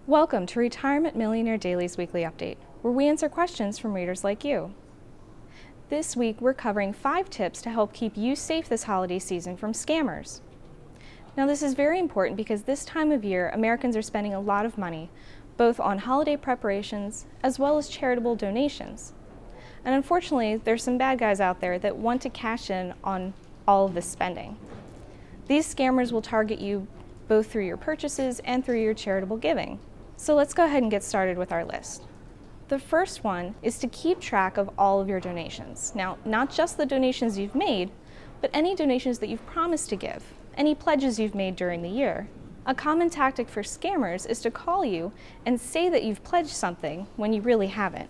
Welcome to Retirement Millionaire Daily's Weekly Update, where we answer questions from readers like you. This week, we're covering 5 tips to help keep you safe this holiday season from scammers. Now, this is very important because this time of year, Americans are spending a lot of money, both on holiday preparations as well as charitable donations. And unfortunately, there's some bad guys out there that want to cash in on all of this spending. These scammers will target you both through your purchases and through your charitable giving. So let's go ahead and get started with our list. The first one is to keep track of all of your donations. Now, not just the donations you've made, but any donations that you've promised to give, any pledges you've made during the year. A common tactic for scammers is to call you and say that you've pledged something when you really haven't.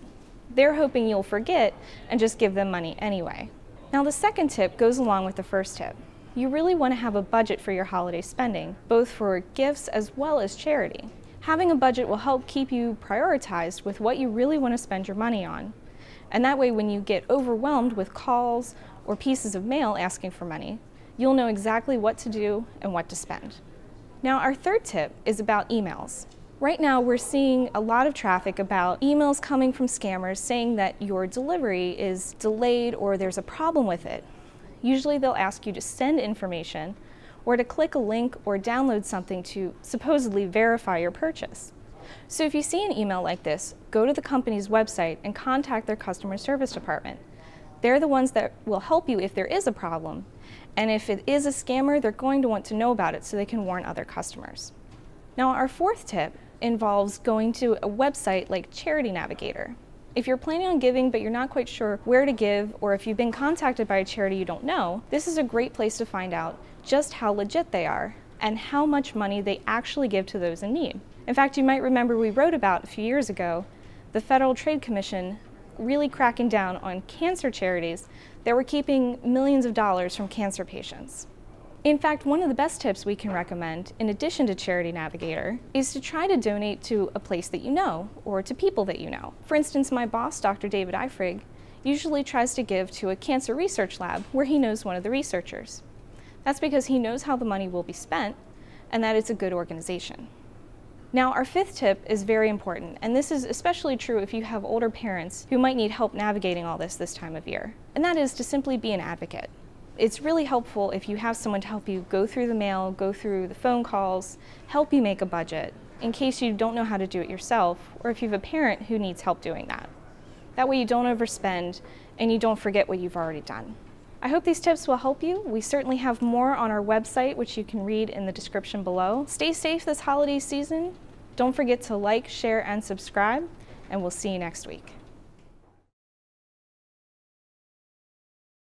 They're hoping you'll forget and just give them money anyway. Now, the second tip goes along with the first tip. You really want to have a budget for your holiday spending, both for gifts as well as charity. Having a budget will help keep you prioritized with what you really want to spend your money on. And that way, when you get overwhelmed with calls or pieces of mail asking for money, you'll know exactly what to do and what to spend. Now, our third tip is about emails. Right now, we're seeing a lot of traffic about emails coming from scammers saying that your delivery is delayed or there's a problem with it. Usually, they'll ask you to send information or to click a link or download something to supposedly verify your purchase. So if you see an email like this, go to the company's website and contact their customer service department. They're the ones that will help you if there is a problem, and if it is a scammer, they're going to want to know about it so they can warn other customers. Now, our fourth tip involves going to a website like Charity Navigator. If you're planning on giving but you're not quite sure where to give, or if you've been contacted by a charity you don't know, this is a great place to find out just how legit they are and how much money they actually give to those in need. In fact, you might remember we wrote about a few years ago the Federal Trade Commission really cracking down on cancer charities that were keeping millions of dollars from cancer patients. In fact, one of the best tips we can recommend, in addition to Charity Navigator, is to try to donate to a place that you know, or to people that you know. For instance, my boss, Dr. David Eifrig, usually tries to give to a cancer research lab where he knows one of the researchers. That's because he knows how the money will be spent and that it's a good organization. Now, our fifth tip is very important, and this is especially true if you have older parents who might need help navigating all this time of year, and that is to simply be an advocate. It's really helpful if you have someone to help you go through the mail, go through the phone calls, help you make a budget, in case you don't know how to do it yourself, or if you have a parent who needs help doing that. That way you don't overspend and you don't forget what you've already done. I hope these tips will help you. We certainly have more on our website, which you can read in the description below. Stay safe this holiday season. Don't forget to like, share, and subscribe, and we'll see you next week.